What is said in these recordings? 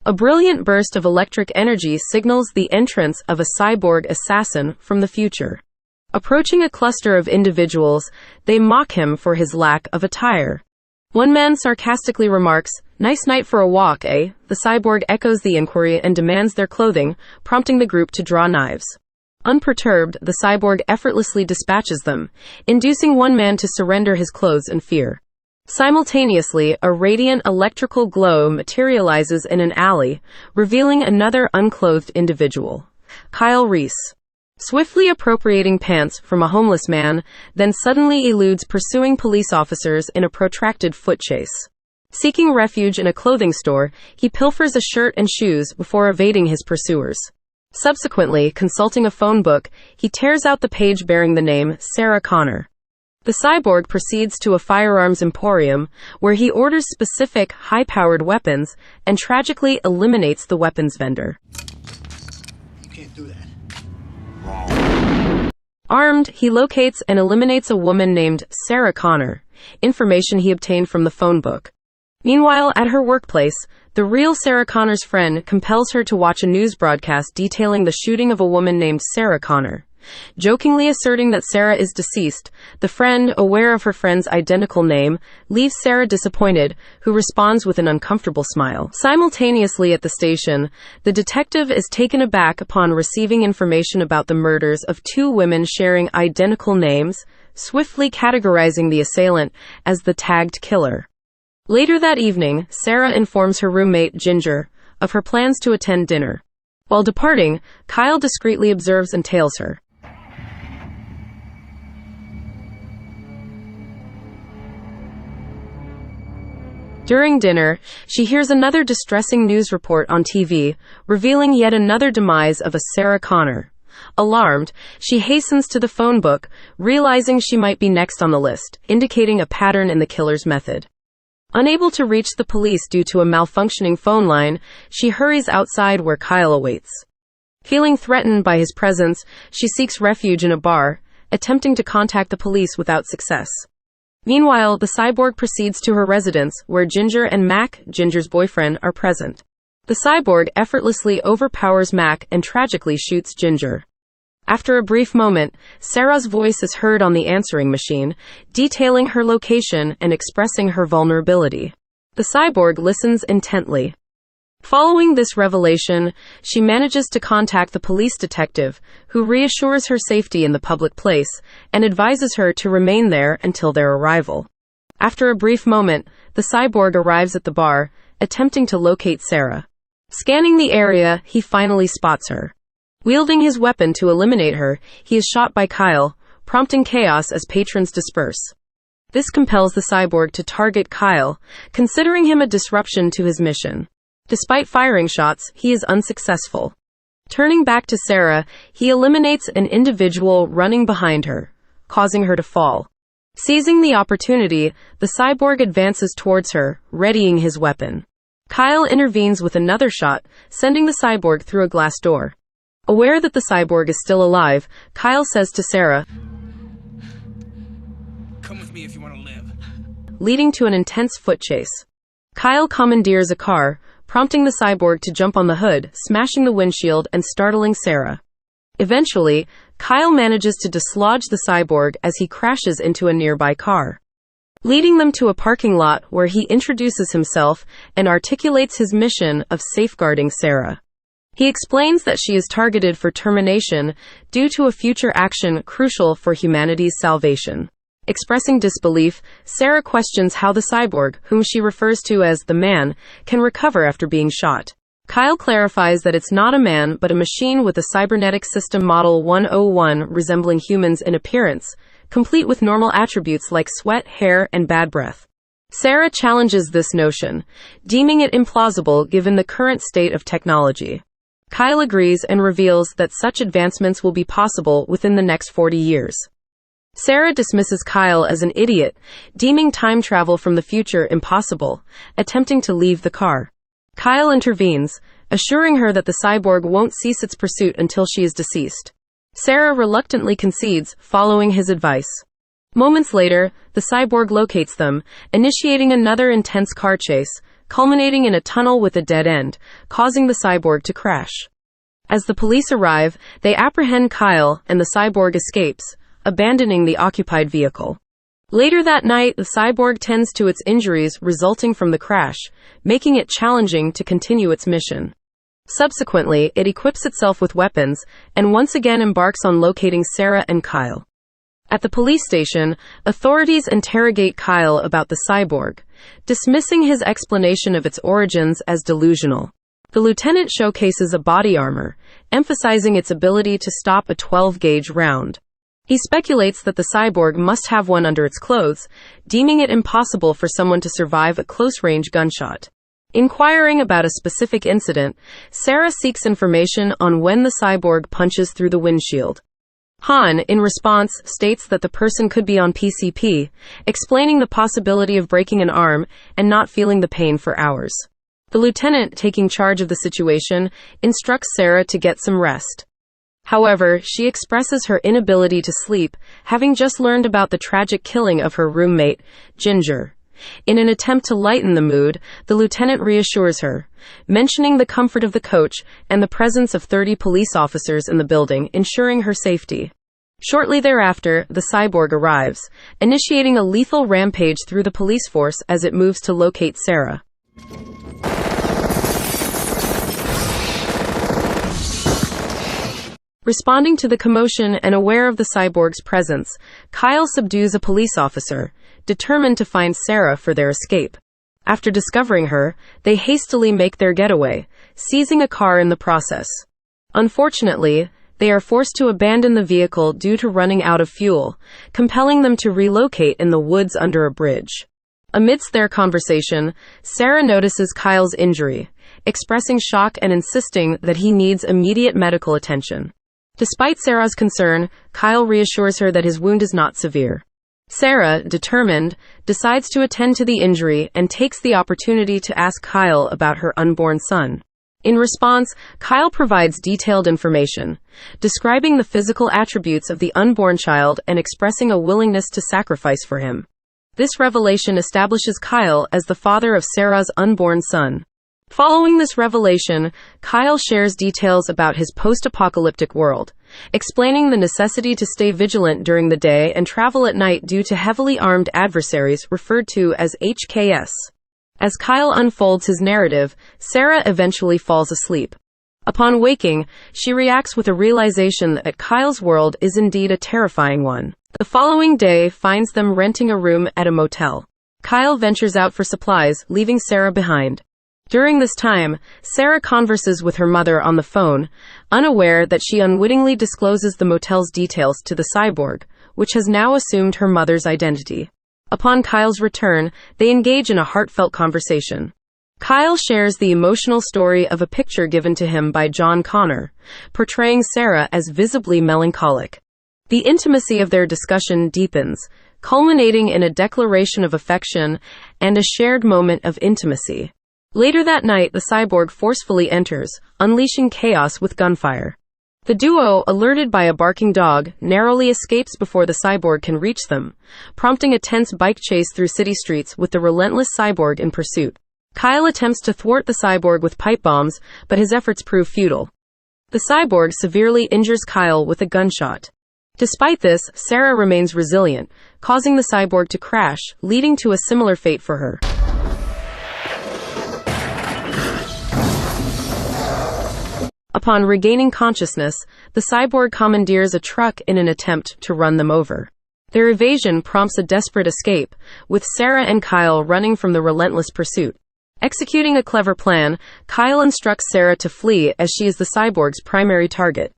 A brilliant burst of electric energy signals the entrance of a cyborg assassin from the future. Approaching a cluster of individuals, they mock him for his lack of attire. One man sarcastically remarks, "Nice night for a walk, eh?" The cyborg echoes the inquiry and demands their clothing, prompting the group to draw knives. Unperturbed, the cyborg effortlessly dispatches them, inducing one man to surrender his clothes in fear. Simultaneously, a radiant electrical glow materializes in an alley, revealing another unclothed individual. Kyle Reese. Swiftly appropriating pants from a homeless man, then suddenly eludes pursuing police officers in a protracted foot chase. Seeking refuge in a clothing store, he pilfers a shirt and shoes before evading his pursuers. Subsequently, consulting a phone book, he tears out the page bearing the name Sarah Connor. The cyborg proceeds to a firearms emporium, where he orders specific, high-powered weapons, and tragically eliminates the weapons vendor. You can't do that. Armed, he locates and eliminates a woman named Sarah Connor, information he obtained from the phone book. Meanwhile, at her workplace, the real Sarah Connor's friend compels her to watch a news broadcast detailing the shooting of a woman named Sarah Connor. Jokingly asserting that Sarah is deceased, the friend, aware of her friend's identical name, leaves Sarah disappointed, who responds with an uncomfortable smile. Simultaneously at the station, the detective is taken aback upon receiving information about the murders of two women sharing identical names, swiftly categorizing the assailant as the tagged killer. Later that evening, Sarah informs her roommate, Ginger, of her plans to attend dinner. While departing, Kyle discreetly observes and tails her. During dinner, she hears another distressing news report on TV, revealing yet another demise of a Sarah Connor. Alarmed, she hastens to the phone book, realizing she might be next on the list, indicating a pattern in the killer's method. Unable to reach the police due to a malfunctioning phone line, she hurries outside where Kyle awaits. Feeling threatened by his presence, she seeks refuge in a bar, attempting to contact the police without success. Meanwhile, the cyborg proceeds to her residence, where Ginger and Mac, Ginger's boyfriend, are present. The cyborg effortlessly overpowers Mac and tragically shoots Ginger. After a brief moment, Sarah's voice is heard on the answering machine, detailing her location and expressing her vulnerability. The cyborg listens intently. Following this revelation, she manages to contact the police detective, who reassures her safety in the public place and advises her to remain there until their arrival. After a brief moment, the cyborg arrives at the bar, attempting to locate Sarah. Scanning the area, he finally spots her. Wielding his weapon to eliminate her, he is shot by Kyle, prompting chaos as patrons disperse. This compels the cyborg to target Kyle, considering him a disruption to his mission. Despite firing shots, he is unsuccessful. Turning back to Sarah, he eliminates an individual running behind her, causing her to fall. Seizing the opportunity, the cyborg advances towards her, readying his weapon. Kyle intervenes with another shot, sending the cyborg through a glass door. Aware that the cyborg is still alive, Kyle says to Sarah, "Come with me if you want to live." Leading to an intense foot chase. Kyle commandeers a car, prompting the cyborg to jump on the hood, smashing the windshield and startling Sarah. Eventually, Kyle manages to dislodge the cyborg as he crashes into a nearby car, leading them to a parking lot where he introduces himself and articulates his mission of safeguarding Sarah. He explains that she is targeted for termination due to a future action crucial for humanity's salvation. Expressing disbelief, Sarah questions how the cyborg, whom she refers to as the man, can recover after being shot. Kyle clarifies that it's not a man but a machine with a cybernetic system model 101 resembling humans in appearance, complete with normal attributes like sweat, hair, and bad breath. Sarah challenges this notion, deeming it implausible given the current state of technology. Kyle agrees and reveals that such advancements will be possible within the next 40 years. Sarah dismisses Kyle as an idiot, deeming time travel from the future impossible, attempting to leave the car. Kyle intervenes, assuring her that the cyborg won't cease its pursuit until she is deceased. Sarah reluctantly concedes, following his advice. Moments later, the cyborg locates them, initiating another intense car chase, culminating in a tunnel with a dead end, causing the cyborg to crash. As the police arrive, they apprehend Kyle and the cyborg escapes, abandoning the occupied vehicle. Later that night, the cyborg tends to its injuries resulting from the crash, making it challenging to continue its mission. Subsequently, it equips itself with weapons and once again embarks on locating Sarah and Kyle. At the police station, authorities interrogate Kyle about the cyborg, dismissing his explanation of its origins as delusional. The lieutenant showcases a body armor, emphasizing its ability to stop a 12-gauge round. He speculates that the cyborg must have one under its clothes, deeming it impossible for someone to survive a close-range gunshot. Inquiring about a specific incident, Sarah seeks information on when the cyborg punches through the windshield. Han, in response, states that the person could be on PCP, explaining the possibility of breaking an arm and not feeling the pain for hours. The lieutenant, taking charge of the situation, instructs Sarah to get some rest. However, she expresses her inability to sleep, having just learned about the tragic killing of her roommate, Ginger. In an attempt to lighten the mood, the lieutenant reassures her, mentioning the comfort of the coach and the presence of 30 police officers in the building, ensuring her safety. Shortly thereafter, the cyborg arrives, initiating a lethal rampage through the police force as it moves to locate Sarah. Responding to the commotion and aware of the cyborg's presence, Kyle subdues a police officer, determined to find Sarah for their escape. After discovering her, they hastily make their getaway, seizing a car in the process. Unfortunately, they are forced to abandon the vehicle due to running out of fuel, compelling them to relocate in the woods under a bridge. Amidst their conversation, Sarah notices Kyle's injury, expressing shock and insisting that he needs immediate medical attention. Despite Sarah's concern, Kyle reassures her that his wound is not severe. Sarah, determined, decides to attend to the injury and takes the opportunity to ask Kyle about her unborn son. In response, Kyle provides detailed information, describing the physical attributes of the unborn child and expressing a willingness to sacrifice for him. This revelation establishes Kyle as the father of Sarah's unborn son. Following this revelation, Kyle shares details about his post-apocalyptic world, explaining the necessity to stay vigilant during the day and travel at night due to heavily armed adversaries referred to as HKS. As Kyle unfolds his narrative, Sarah eventually falls asleep. Upon waking, she reacts with a realization that Kyle's world is indeed a terrifying one. The following day finds them renting a room at a motel. Kyle ventures out for supplies, leaving Sarah behind. During this time, Sarah converses with her mother on the phone, unaware that she unwittingly discloses the motel's details to the cyborg, which has now assumed her mother's identity. Upon Kyle's return, they engage in a heartfelt conversation. Kyle shares the emotional story of a picture given to him by John Connor, portraying Sarah as visibly melancholic. The intimacy of their discussion deepens, culminating in a declaration of affection and a shared moment of intimacy. Later that night, the cyborg forcefully enters, unleashing chaos with gunfire. The duo, alerted by a barking dog, narrowly escapes before the cyborg can reach them, prompting a tense bike chase through city streets with the relentless cyborg in pursuit. Kyle attempts to thwart the cyborg with pipe bombs, but his efforts prove futile. The cyborg severely injures Kyle with a gunshot. Despite this, Sarah remains resilient, causing the cyborg to crash, leading to a similar fate for her. Upon regaining consciousness, the cyborg commandeers a truck in an attempt to run them over. Their evasion prompts a desperate escape, with Sarah and Kyle running from the relentless pursuit. Executing a clever plan, Kyle instructs Sarah to flee as she is the cyborg's primary target.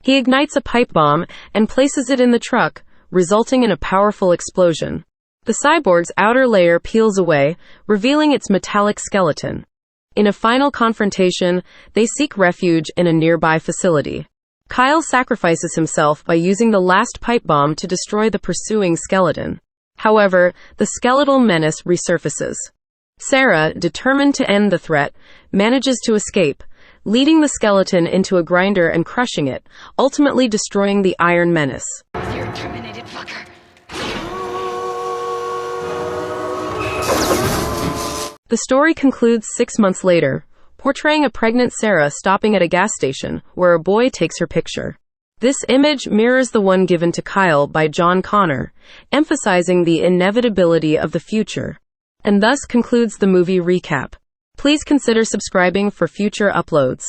He ignites a pipe bomb and places it in the truck, resulting in a powerful explosion. The cyborg's outer layer peels away, revealing its metallic skeleton. In a final confrontation, they seek refuge in a nearby facility. Kyle sacrifices himself by using the last pipe bomb to destroy the pursuing skeleton. However, the skeletal menace resurfaces. Sarah, determined to end the threat, manages to escape, leading the skeleton into a grinder and crushing it, ultimately destroying the iron menace. You're a terminated fucker. The story concludes 6 months later, portraying a pregnant Sarah stopping at a gas station where a boy takes her picture. This image mirrors the one given to Kyle by John Connor, emphasizing the inevitability of the future. And thus concludes the movie recap. Please consider subscribing for future uploads.